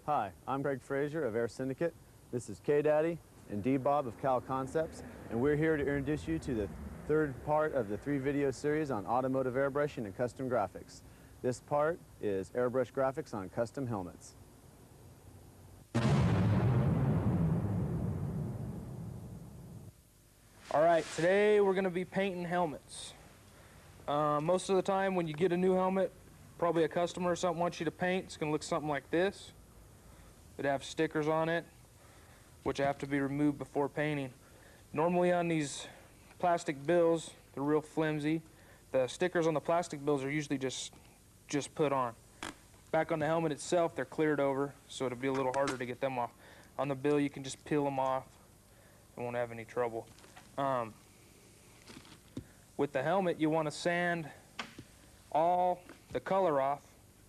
Hi, I'm Greg Frazier of Air Syndicate. This is Kei-Deddi and Di-BoB of Kal Koncepts, and we're here to introduce you to the third part of the 3-video series on automotive airbrushing and custom graphics. This part is airbrush graphics on custom helmets. All right, today we're going to be painting helmets. Most of the time when you get a new helmet, probably a customer or something wants you to paint, it's going to look something like this. It'd have stickers on it, which have to be removed before painting. Normally on these plastic bills, they're real flimsy. The stickers on the plastic bills are usually just put on. Back on the helmet itself, they're cleared over, so it'll be a little harder to get them off. On the bill, you can just peel them off. You won't have any trouble. With the helmet, you want to sand all the color off,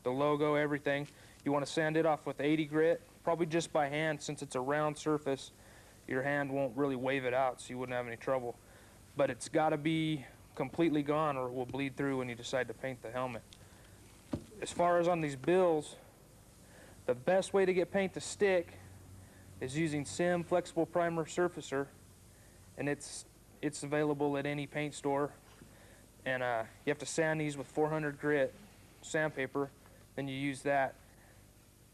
the logo, everything. You want to sand it off with 80 grit, probably just by hand. Since it's a round surface, your hand won't really wave it out, so you wouldn't have any trouble. But it's got to be completely gone or it will bleed through when you decide to paint the helmet. As far as on these bills, the best way to get paint to stick is using Sim Flexible Primer Surfacer, and it's available at any paint store. And you have to sand these with 400 grit sandpaper, then you use that.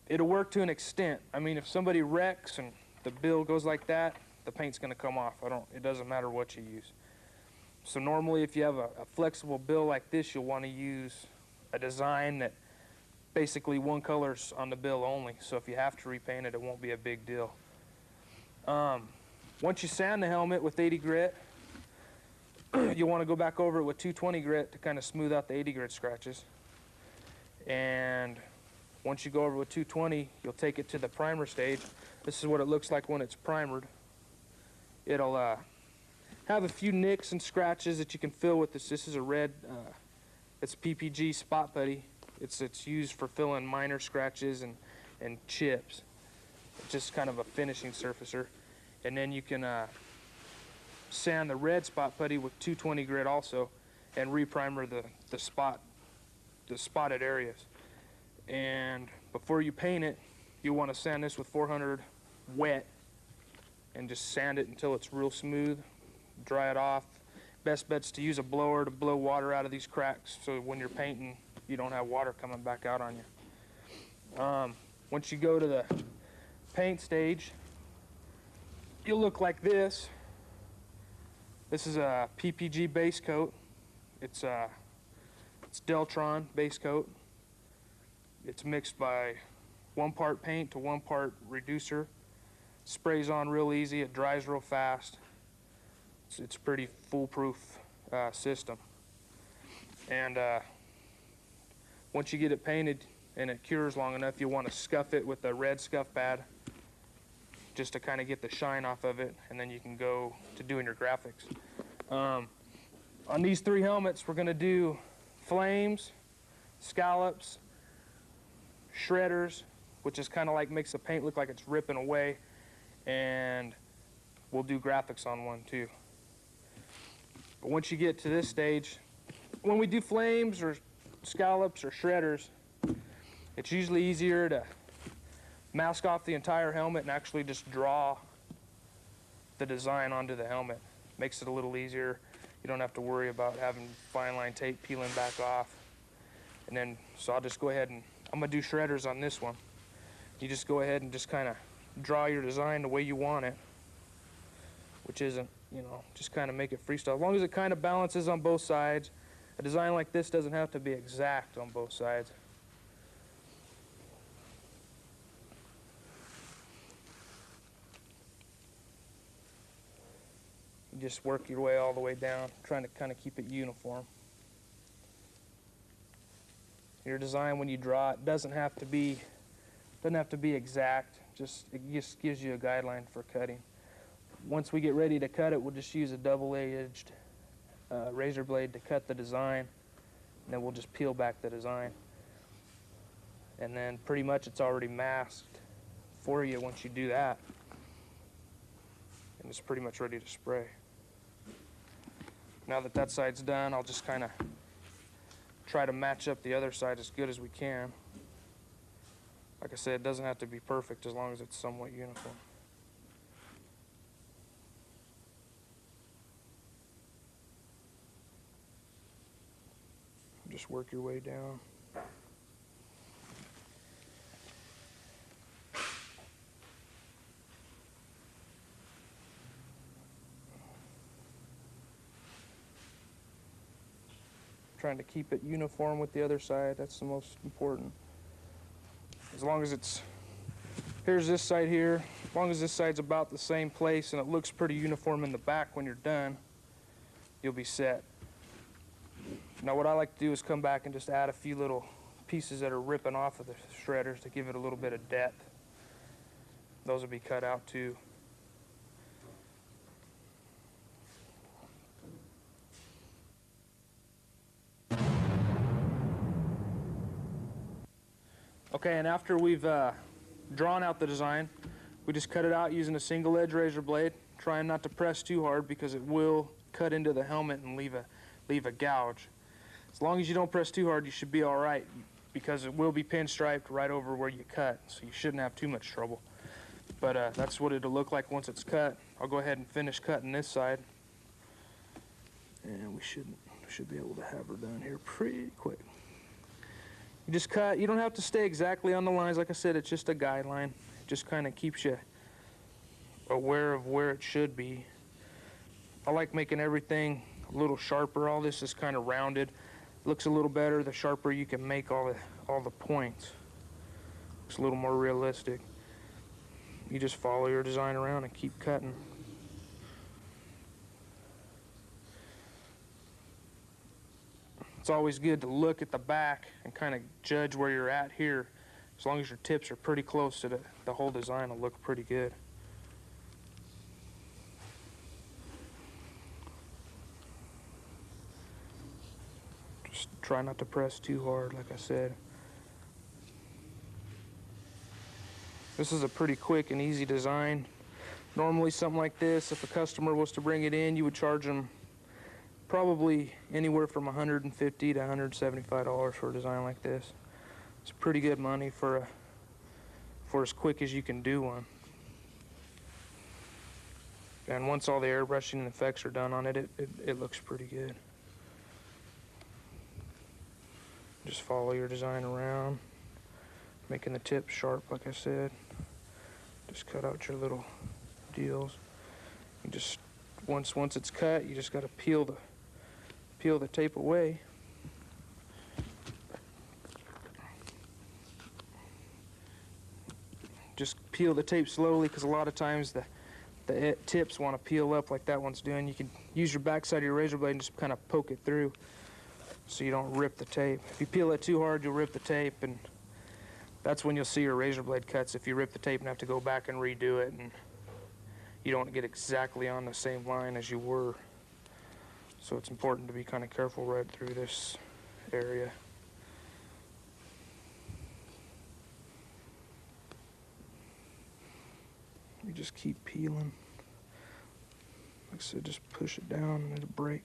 It'll work to an extent. I mean, if somebody wrecks and the bill goes like that, the paint's going to come off. It doesn't matter what you use. So normally if you have a flexible bill like this, you'll want to use a design that basically one color's on the bill only. So if you have to repaint it, it won't be a big deal. Once you sand the helmet with 80 grit, you'll want to go back over it with 220 grit to kind of smooth out the 80 grit scratches. And once you go over with 220, you'll take it to the primer stage. This is what it looks like when it's primered. It'll have a few nicks and scratches that you can fill with this. This is a red, it's PPG spot putty. It's used for filling minor scratches and chips. It's just kind of a finishing surfacer. And then you can sand the red spot putty with 220 grit also and reprimer the spotted areas. And before you paint it, you want to sand this with 400 wet and just sand it until it's real smooth. Dry it off. Best bet's to use a blower to blow water out of these cracks so when you're painting you don't have water coming back out on you. Once you go to the paint stage, you'll look like this. This is a PPG base coat. It's Deltron base coat. It's mixed by 1 part paint to 1 part reducer. Sprays on real easy. It dries real fast. It's a pretty foolproof system. And once you get it painted and it cures long enough, you'll want to scuff it with a red scuff pad just to kind of get the shine off of it, and then you can go to doing your graphics. On these 3 helmets, we're going to do flames, scallops, shredders, which is kind of like makes the paint look like it's ripping away, and we'll do graphics on one too. But once you get to this stage, when we do flames or scallops or shredders, it's usually easier to mask off the entire helmet and actually just draw the design onto the helmet. Makes it a little easier. You don't have to worry about having fine line tape peeling back off. And then, so I'll just go ahead and, I'm gonna do shredders on this one. You just go ahead and just kind of draw your design the way you want it, which isn't, you know, just kind of make it freestyle. As long as it kind of balances on both sides. A design like this doesn't have to be exact on both sides. You just work your way all the way down, trying to kind of keep it uniform. Your design, when you draw it, doesn't have to be exact. It just gives you a guideline for cutting. Once we get ready to cut it, we'll just use a double-edged razor blade to cut the design, and then we'll just peel back the design. And then pretty much it's already masked for you once you do that. And it's pretty much ready to spray. Now that that side's done, I'll just kind of try to match up the other side as good as we can. Like I said, it doesn't have to be perfect as long as it's somewhat uniform. Just work your way down. Trying to keep it uniform with the other side, that's the most important. As long as it's, here's this side here, as long as this side's about the same place and it looks pretty uniform in the back when you're done, you'll be set. Now what I like to do is come back and just add a few little pieces that are ripping off of the shredders to give it a little bit of depth. Those will be cut out too. Okay, and after we've drawn out the design, we just cut it out using a single edge razor blade, trying not to press too hard because it will cut into the helmet and leave a gouge. As long as you don't press too hard, you should be all right because it will be pinstriped right over where you cut, so you shouldn't have too much trouble. But that's what it'll look like once it's cut. I'll go ahead and finish cutting this side. And we should be able to have her done here pretty quick. You just cut, you don't have to stay exactly on the lines. Like I said, it's just a guideline. It just kind of keeps you aware of where it should be. I like making everything a little sharper. All this is kind of rounded. Looks a little better the sharper you can make all the points. It's a little more realistic. You just follow your design around and keep cutting. It's always good to look at the back and kind of judge where you're at here. As long as your tips are pretty close to the whole design will look pretty good. Just try not to press too hard, like I said. This is a pretty quick and easy design. Normally something like this, if a customer was to bring it in, you would charge them probably anywhere from $150 to $175 for a design like this. It's pretty good money for as quick as you can do one. And once all the airbrushing and effects are done on it, it looks pretty good. Just follow your design around, making the tip sharp, like I said. Just cut out your little deals. You just once it's cut, you just got to peel the tape away. Just peel the tape slowly because a lot of times the tips want to peel up like that one's doing. You can use your backside of your razor blade and just kind of poke it through so you don't rip the tape. If you peel it too hard, you'll rip the tape, and that's when you'll see your razor blade cuts. If you rip the tape and have to go back and redo it, and you don't get exactly on the same line as you were. So it's important to be kind of careful right through this area. You just keep peeling. Like I said, just push it down and it'll break.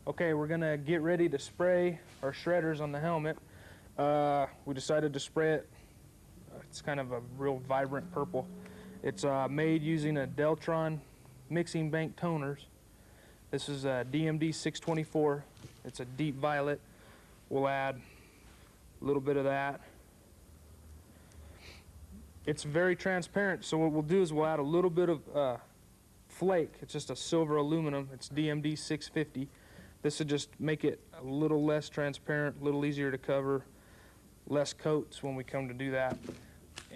Okay, we're gonna get ready to spray our shredders on the helmet. We decided to spray it. It's kind of a real vibrant purple. It's made using a Deltron mixing bank toners. This is a DMD 624. It's a deep violet. We'll add a little bit of that. It's very transparent, so what we'll do is we'll add a little bit of flake. It's just a silver aluminum. It's DMD 650. This will just make it a little less transparent, a little easier to cover. less coats when we come to do that.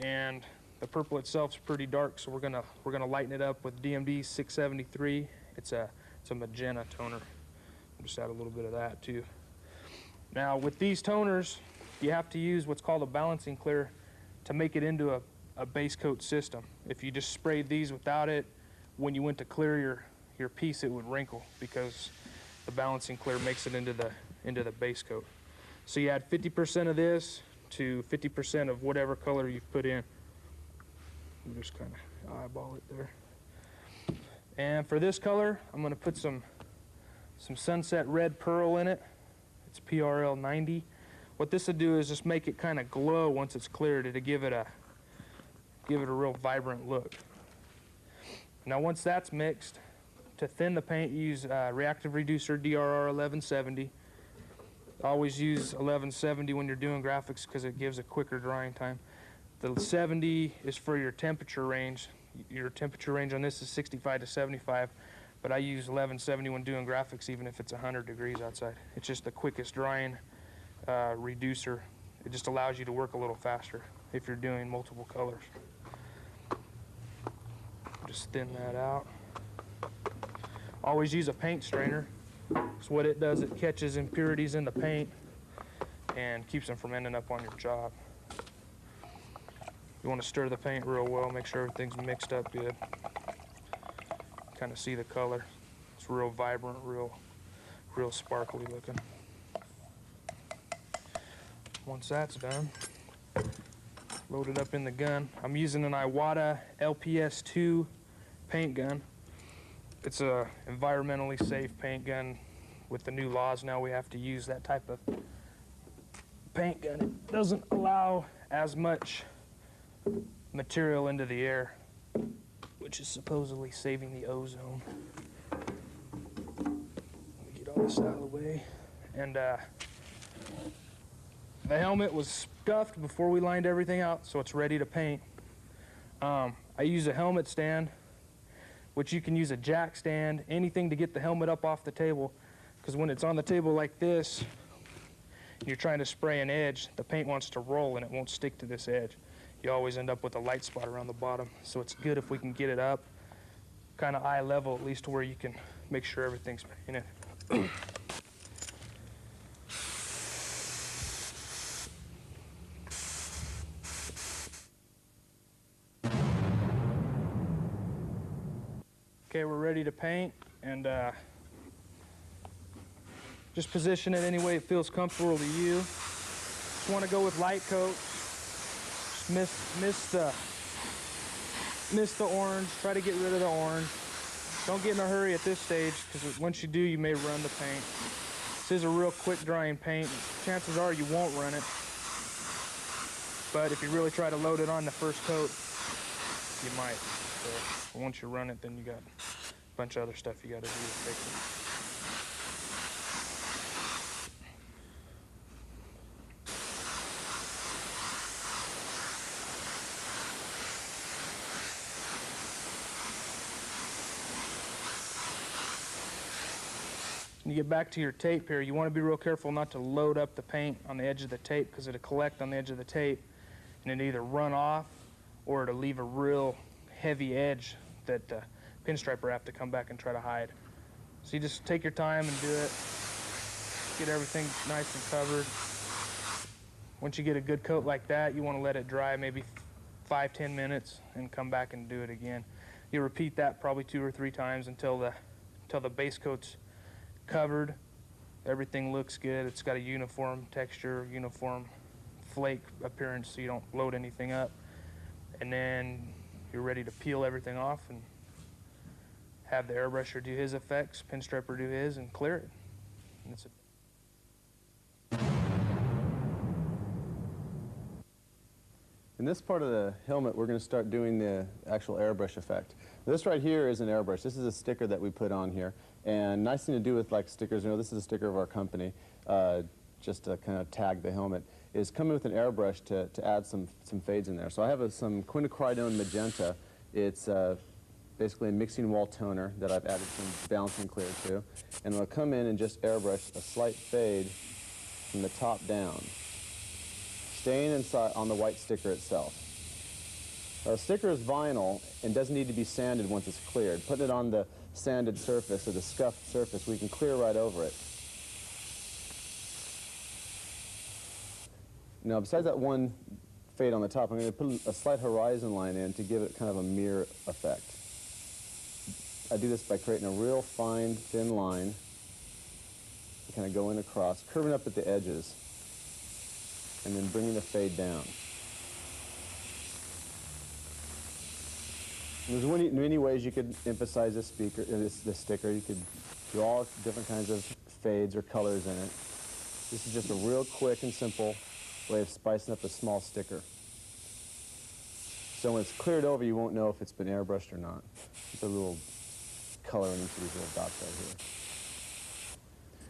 And the purple itself is pretty dark, so we're gonna lighten it up with DMD 673. It's a magenta toner. I'll just add a little bit of that too. Now with these toners, you have to use what's called a balancing clear to make it into a base coat system. If you just sprayed these without it, when you went to clear your piece, it would wrinkle because the balancing clear makes it into the base coat. So you add 50% of this to 50% of whatever color you've put in. You just kind of eyeball it there. And for this color, I'm going to put some sunset red pearl in it. It's PRL 90. What this will do is just make it kind of glow once it's cleared to give it a real vibrant look. Now once that's mixed, to thin the paint, use reactive reducer DRR 1170. Always use 1170 when you're doing graphics because it gives a quicker drying time. The 70 is for your temperature range. Your temperature range on this is 65 to 75, but I use 1170 when doing graphics even if it's 100 degrees outside. It's just the quickest drying reducer. It just allows you to work a little faster if you're doing multiple colors. Just thin that out. Always use a paint strainer. So what it does, it catches impurities in the paint and keeps them from ending up on your job. You want to stir the paint real well, make sure everything's mixed up good. Kind of see the color. It's real vibrant, real sparkly looking. Once that's done, load it up in the gun. I'm using an Iwata LPS2 paint gun. It's a environmentally safe paint gun. With the new laws now, we have to use that type of paint gun. It doesn't allow as much material into the air, which is supposedly saving the ozone. Let me get all this out of the way. And the helmet was scuffed before we lined everything out, so it's ready to paint. I use a helmet stand, which you can use a jack stand, anything to get the helmet up off the table, because when it's on the table like this, and you're trying to spray an edge, the paint wants to roll and it won't stick to this edge. You always end up with a light spot around the bottom, so it's good if we can get it up, kind of eye level, at least to where you can make sure everything's painted. Okay, we're ready to paint, and just position it any way it feels comfortable to you. Just want to go with light coat. Just miss the orange. Try to get rid of the orange. Don't get in a hurry at this stage, because once you do, you may run the paint. This is a real quick drying paint. Chances are you won't run it, but if you really try to load it on the first coat, you might. So once you run it, then you got a bunch of other stuff you got to do to fix it. When you get back to your tape here, you want to be real careful not to load up the paint on the edge of the tape, because it'll collect on the edge of the tape and it'll either run off or it'll leave a real heavy edge that pinstriper have to come back and try to hide. So you just take your time and do it. Get everything nice and covered. Once you get a good coat like that, you want to let it dry maybe 5-10 minutes and come back and do it again. You repeat that probably 2 or 3 times until the base coat's covered. Everything looks good. It's got a uniform texture, uniform flake appearance, so you don't load anything up. And then you're ready to peel everything off and have the airbrusher do his effects, pinstriper do his, and clear it. And that's it. In this part of the helmet, we're going to start doing the actual airbrush effect. This right here is an airbrush. This is a sticker that we put on here. And nice thing to do with like stickers, you know, this is a sticker of our company, just to kind of tag the helmet, is coming with an airbrush to add some fades in there. So I have some quinacridone magenta. It's basically a mixing wall toner that I've added some balancing clear to. And I'll come in and just airbrush a slight fade from the top down. staying inside on the white sticker itself. Now, the sticker is vinyl and doesn't need to be sanded once it's cleared. Putting it on the sanded surface or the scuffed surface, we can clear right over it. Now, besides that one fade on the top, I'm going to put a slight horizon line in to give it kind of a mirror effect. I do this by creating a real fine, thin line, kind of going across, curving up at the edges, and then bringing the fade down. And there's many ways you could emphasize this sticker. You could do all different kinds of fades or colors in it. This is just a real quick and simple way of spicing up a small sticker. So when it's cleared over, you won't know if it's been airbrushed or not. It's a little color in each of these little dots right here.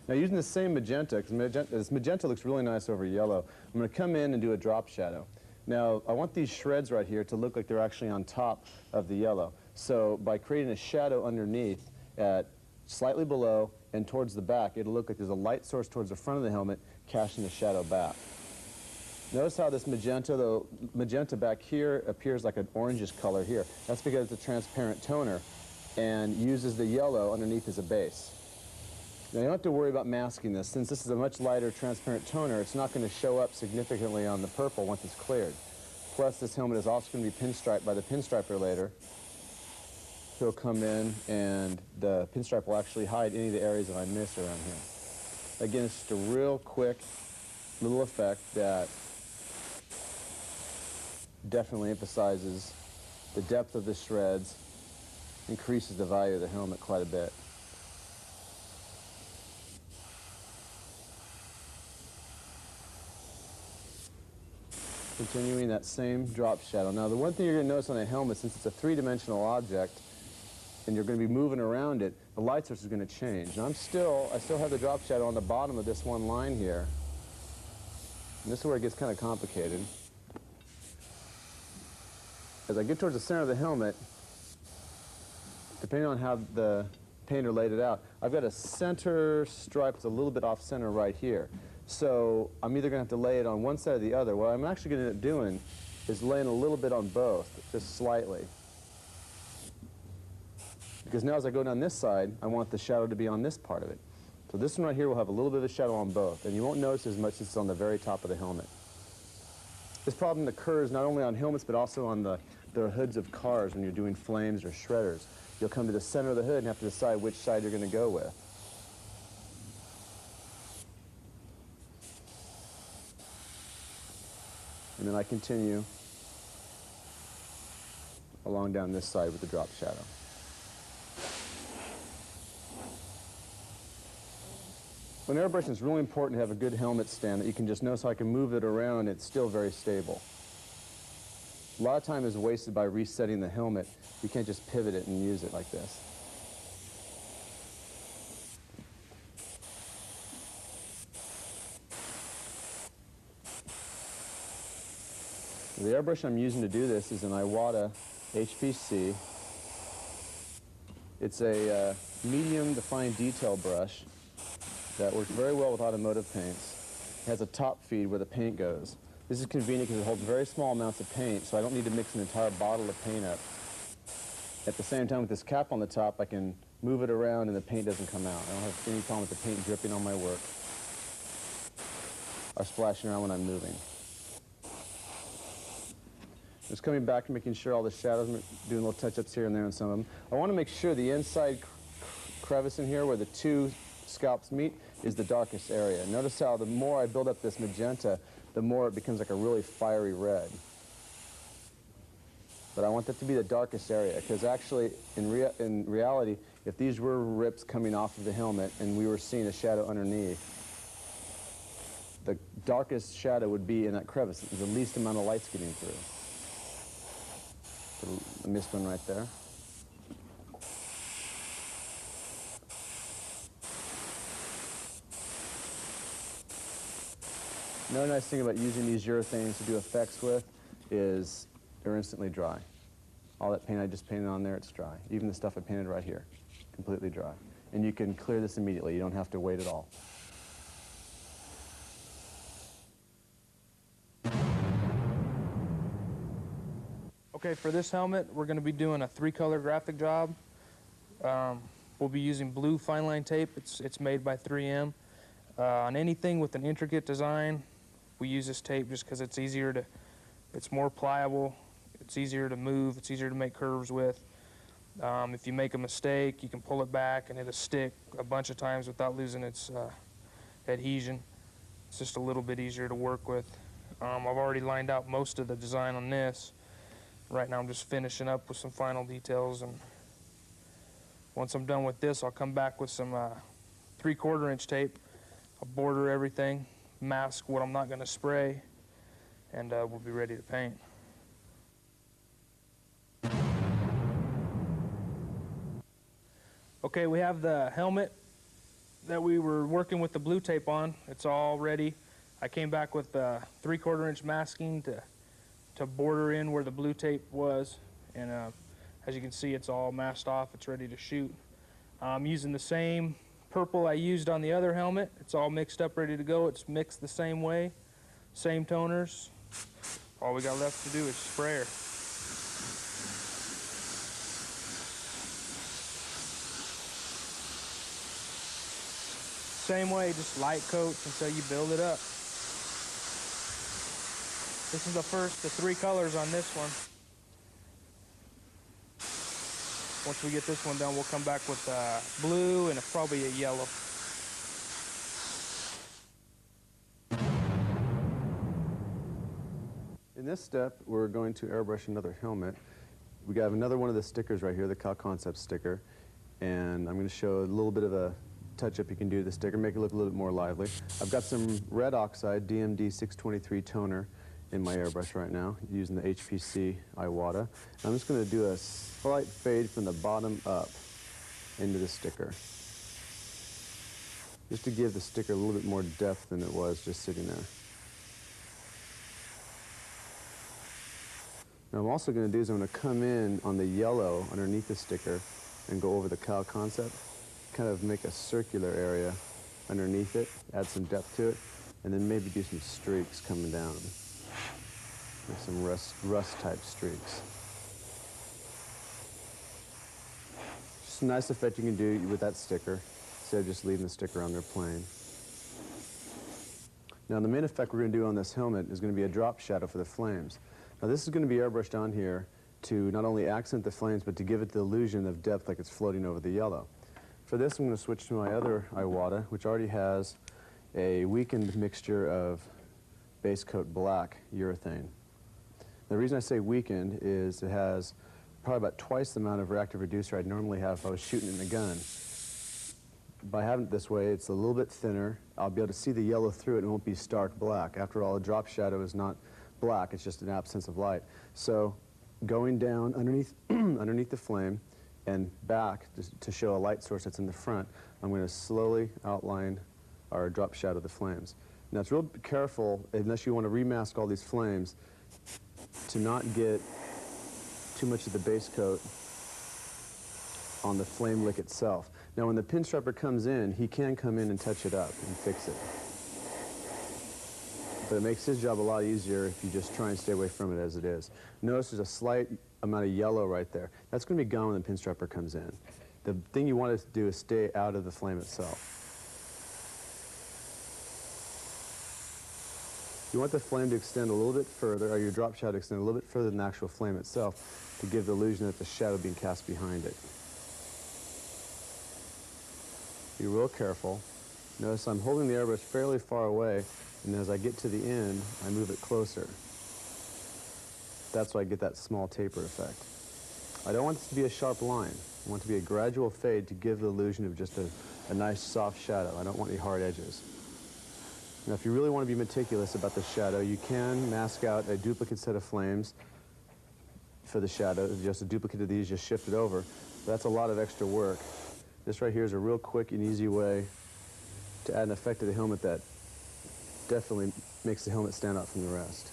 Now, using the same magenta, because this magenta looks really nice over yellow, I'm going to come in and do a drop shadow. Now, I want these shreds right here to look like they're actually on top of the yellow. So by creating a shadow underneath at slightly below and towards the back, it'll look like there's a light source towards the front of the helmet casting the shadow back. Notice how this magenta, the magenta back here appears like an orangish color here. That's because it's a transparent toner and uses the yellow underneath as a base. Now, you don't have to worry about masking this. Since this is a much lighter transparent toner, it's not going to show up significantly on the purple once it's cleared. Plus, this helmet is also going to be pinstriped by the pinstriper later. He'll come in, and the pinstripe will actually hide any of the areas that I miss around here. Again, it's just a real quick little effect that definitely emphasizes the depth of the shreds, increases the value of the helmet quite a bit. Continuing that same drop shadow. Now, the one thing you're going to notice on a helmet, since it's a three-dimensional object and you're going to be moving around it, the light source is going to change. Now, I still have the drop shadow on the bottom of this one line here. And this is where it gets kind of complicated. As I get towards the center of the helmet, depending on how the painter laid it out, I've got a center stripe that's a little bit off center right here. So I'm either going to have to lay it on one side or the other. What I'm actually going to end up doing is laying a little bit on both, just slightly. Because now as I go down this side, I want the shadow to be on this part of it. So this one right here will have a little bit of a shadow on both, and you won't notice as much as it's on the very top of the helmet. This problem occurs not only on helmets, but also on the hoods of cars when you're doing flames or shredders. You'll come to the center of the hood and have to decide which side you're going to go with. And then I continue along down this side with the drop shadow. When airbrushing, it's really important to have a good helmet stand that you can just notice how I can move it around and it's still very stable. A lot of time is wasted by resetting the helmet. You can't just pivot it and use it like this. The airbrush I'm using to do this is an Iwata HPC. It's a medium to fine detail brush that works very well with automotive paints. It has a top feed where the paint goes. This is convenient because it holds very small amounts of paint, so I don't need to mix an entire bottle of paint up. At the same time, with this cap on the top, I can move it around and the paint doesn't come out. I don't have any problem with the paint dripping on my work or splashing around when I'm moving. Just coming back and making sure all the shadows, doing little touch-ups here and there on some of them. I want to make sure the inside crevice in here where the two scalps meet is the darkest area. Notice how the more I build up this magenta, the more it becomes like a really fiery red. But I want that to be the darkest area, because actually, in reality, if these were rips coming off of the helmet and we were seeing a shadow underneath, the darkest shadow would be in that crevice. The least amount of light's getting through. I missed one right there. Another nice thing about using these urethanes to do effects with is they're instantly dry. All that paint I just painted on there, it's dry. Even the stuff I painted right here, completely dry. And you can clear this immediately. You don't have to wait at all. Okay, for this helmet, we're going to be doing a 3-color graphic job. We'll be using blue fine line tape. It's made by 3M. On anything with an intricate design, we use this tape just because it's more pliable, it's easier to move, it's easier to make curves with. If you make a mistake, you can pull it back and it'll stick a bunch of times without losing its adhesion. It's just a little bit easier to work with. I've already lined out most of the design on this. Right now I'm just finishing up with some final details, and once I'm done with this, I'll come back with some 3/4 inch tape. I'll border everything, mask what I'm not going to spray, and we'll be ready to paint. Okay, we have the helmet that we were working with the blue tape on. It's all ready. I came back with 3/4 inch masking to border in where the blue tape was, and as you can see, it's all masked off. It's ready to shoot. I'm using the same purple I used on the other helmet. It's all mixed up, ready to go. It's mixed the same way, same toners. All we got left to do is sprayer. Same way, just light coats until you build it up. This is the first of 3 colors on this one. Once we get this one done, we'll come back with blue and probably a yellow. In this step, we're going to airbrush another helmet. We got another one of the stickers right here, the Kal Koncepts sticker, and I'm going to show a little bit of a touch-up you can do to the sticker, make it look a little bit more lively. I've got some red oxide DMD 623 toner in my airbrush right now, using the HPC Iwata. I'm just going to do a slight fade from the bottom up into the sticker, just to give the sticker a little bit more depth than it was just sitting there. Now, I'm also going to do is I'm going to come in on the yellow underneath the sticker and go over the Kal Koncept, kind of make a circular area underneath it, add some depth to it, and then maybe do some streaks coming down, like some rust type streaks. Just a nice effect you can do with that sticker instead of just leaving the sticker on there plain. Now, the main effect we're going to do on this helmet is going to be a drop shadow for the flames. Now, this is going to be airbrushed on here to not only accent the flames, but to give it the illusion of depth like it's floating over the yellow. For this, I'm going to switch to my other Iwata, which already has a weakened mixture of base coat black urethane. The reason I say weakened is it has probably about twice the amount of reactive reducer I'd normally have if I was shooting in a gun. By having it this way, it's a little bit thinner. I'll be able to see the yellow through it and it won't be stark black. After all, a drop shadow is not black, it's just an absence of light. So going down underneath, underneath the flame and back to show a light source that's in the front, I'm going to slowly outline our drop shadow of the flames. Now, it's real careful, unless you want to remask all these flames, to not get too much of the base coat on the flame lick itself. Now, when the pinstriper comes in, he can come in and touch it up and fix it. But it makes his job a lot easier if you just try and stay away from it as it is. Notice there's a slight amount of yellow right there. That's going to be gone when the pinstriper comes in. The thing you want to do is stay out of the flame itself. You want the flame to extend a little bit further, or your drop shadow to extend a little bit further than the actual flame itself, to give the illusion that the shadow being cast behind it. Be real careful. Notice I'm holding the airbrush fairly far away, and as I get to the end, I move it closer. That's why I get that small taper effect. I don't want this to be a sharp line. I want it to be a gradual fade to give the illusion of just a nice soft shadow. I don't want any hard edges. Now, if you really want to be meticulous about the shadow, you can mask out a duplicate set of flames for the shadow. Just a duplicate of these, just shift it over. But that's a lot of extra work. This right here is a real quick and easy way to add an effect to the helmet that definitely makes the helmet stand out from the rest.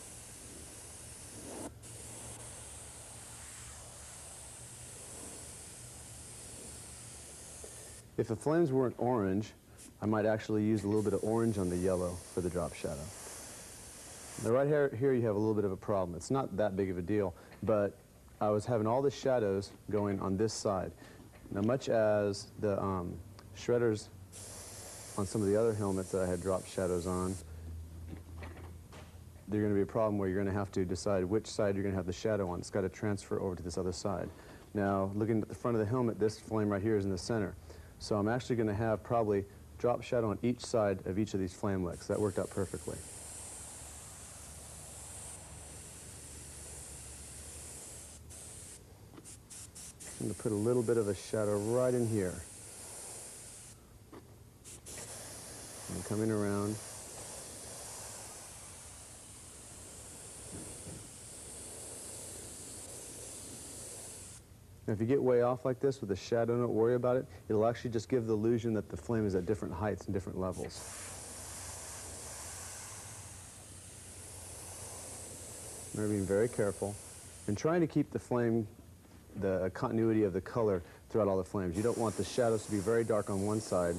If the flames weren't orange, I might actually use a little bit of orange on the yellow for the drop shadow. Now, right here you have a little bit of a problem. It's not that big of a deal, but I was having all the shadows going on this side. Now, much as the shredders on some of the other helmets that I had dropped shadows on, there's going to be a problem where you're going to have to decide which side you're going to have the shadow on. It's got to transfer over to this other side. Now, looking at the front of the helmet, this flame right here is in the center. So I'm actually going to have probably drop shadow on each side of each of these flame licks. That worked out perfectly. I'm going to put a little bit of a shadow right in here. I'm coming around. Now, if you get way off like this with the shadow, don't worry about it. It'll actually just give the illusion that the flame is at different heights and different levels. We're being very careful and trying to keep the flame, the continuity of the color throughout all the flames. You don't want the shadows to be very dark on one side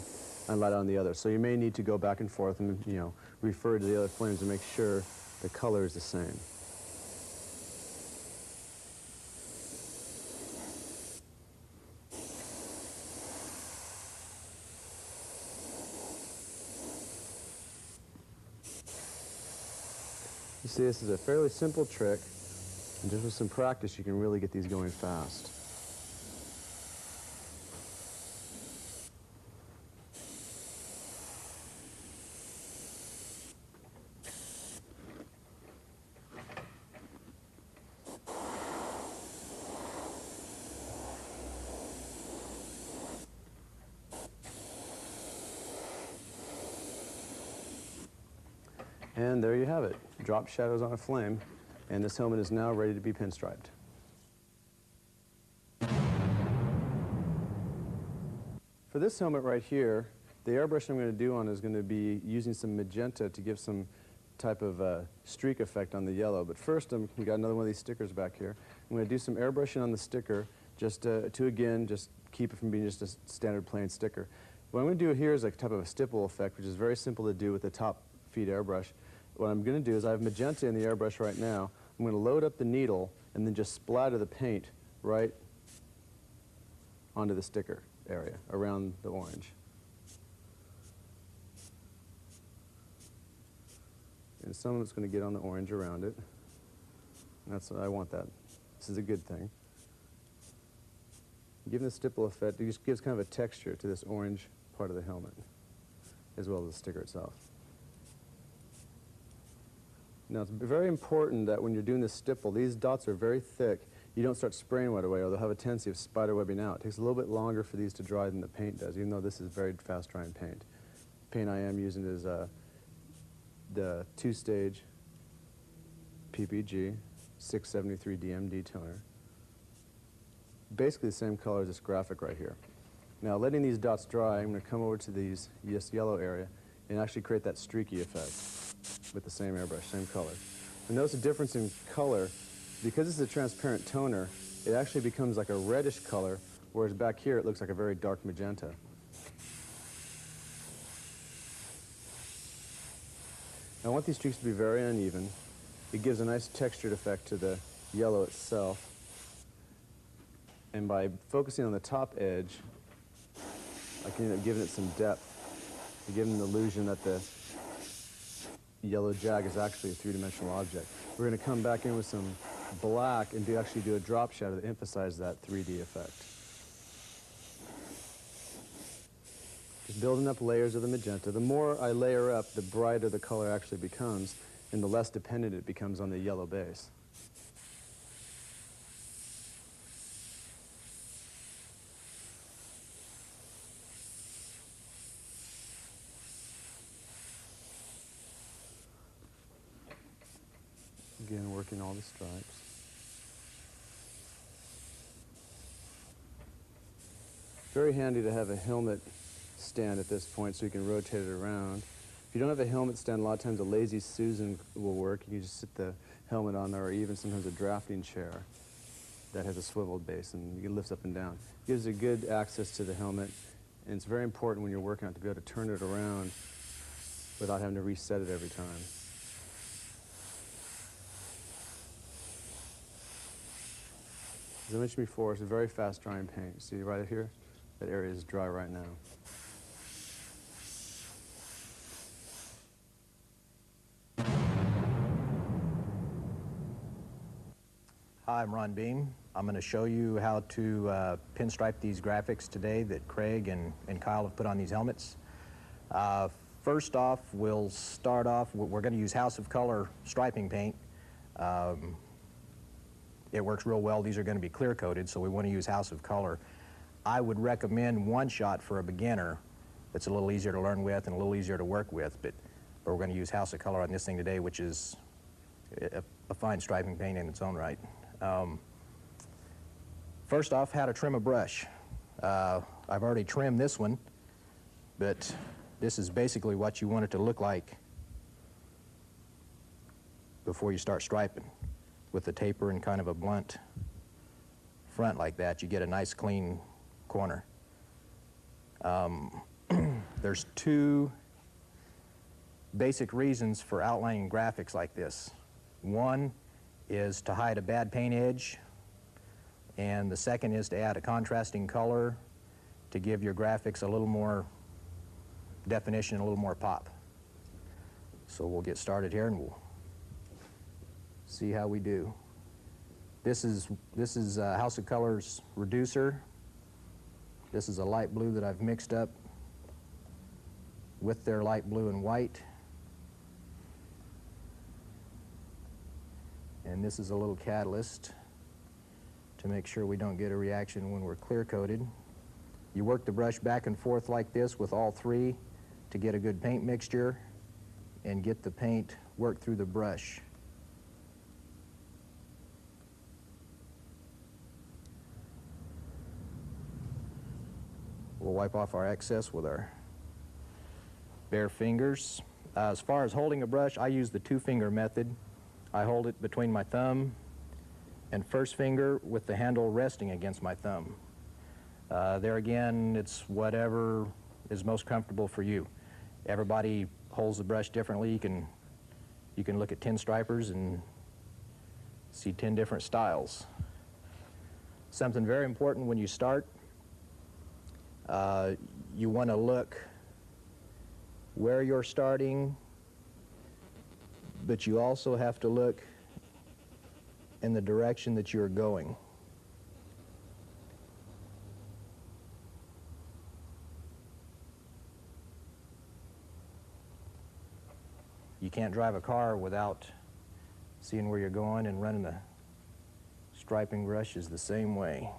and light on the other. So you may need to go back and forth and, you know, refer to the other flames to make sure the color is the same. You see, this is a fairly simple trick, and just with some practice, you can really get these going fast. And there you have it, drop shadows on a flame, and this helmet is now ready to be pinstriped. For this helmet right here, the airbrush I'm going to do on is going to be using some magenta to give some type of streak effect on the yellow. But first, we got another one of these stickers back here. I'm going to do some airbrushing on the sticker just to again, just keep it from being just a standard plain sticker. What I'm going to do here is a type of a stipple effect, which is very simple to do with the top feed airbrush. What I'm going to do is I have magenta in the airbrush right now. I'm going to load up the needle and then just splatter the paint right onto the sticker area around the orange. And some of it's going to get on the orange around it. And that's what I want that. This is a good thing. Given the stipple effect, it just gives kind of a texture to this orange part of the helmet, as well as the sticker itself. Now, it's very important that when you're doing this stipple, these dots are very thick. You don't start spraying right away, or they'll have a tendency of spider webbing out. It takes a little bit longer for these to dry than the paint does, even though this is very fast-drying paint. The paint I am using is the two-stage PPG 673 DMD toner. Basically the same color as this graphic right here. Now, letting these dots dry, I'm going to come over to this yellow area and actually create that streaky effect with the same airbrush, same color. And notice the difference in color. Because it's a transparent toner, it actually becomes like a reddish color, whereas back here it looks like a very dark magenta. I want these streaks to be very uneven. It gives a nice textured effect to the yellow itself. And by focusing on the top edge, I can end up giving it some depth to give an illusion that the yellow jag is actually a three-dimensional object. We're going to come back in with some black and actually do a drop shadow to emphasize that 3D effect. Just building up layers of the magenta. The more I layer up, the brighter the color actually becomes, and the less dependent it becomes on the yellow base. Again, working all the stripes. Very handy to have a helmet stand at this point so you can rotate it around. If you don't have a helmet stand, a lot of times a lazy Susan will work. You can just sit the helmet on there, or even sometimes a drafting chair that has a swiveled base and you can lift up and down. It gives a good access to the helmet, and it's very important when you're working on it to be able to turn it around without having to reset it every time. As I mentioned before, it's a very fast drying paint. See right here? That area is dry right now. Hi, I'm Ron Beam. I'm going to show you how to pinstripe these graphics today that Craig and Kyle have put on these helmets. First off, we'll start off, we're going to use House of Color striping paint. It works real well. These are going to be clear coated, so we want to use House of Color. I would recommend One Shot for a beginner. It's a little easier to learn with and a little easier to work with, but we're going to use House of Color on this thing today, which is a fine striping paint in its own right. First off, how to trim a brush. I've already trimmed this one, but this is basically what you want it to look like before you start striping. With the taper and kind of a blunt front like that, you get a nice clean corner. There's two basic reasons for outlining graphics like this. One is to hide a bad paint edge, and the second is to add a contrasting color to give your graphics a little more definition, a little more pop. So we'll get started here and we'll see how we do. This is House of Color's reducer. This is a light blue that I've mixed up with their light blue and white. And this is a little catalyst to make sure we don't get a reaction when we're clear coated. You work the brush back and forth like this with all three to get a good paint mixture and get the paint worked through the brush. We'll wipe off our excess with our bare fingers. As far as holding a brush, I use the two-finger method. I hold it between my thumb and first finger with the handle resting against my thumb. There again, it's whatever is most comfortable for you. Everybody holds the brush differently. You can look at 10 stripers and see 10 different styles. Something very important when you start, you want to look where you're starting, but you also have to look in the direction that you're going. You can't drive a car without seeing where you're going, and running the striping brushes the same way.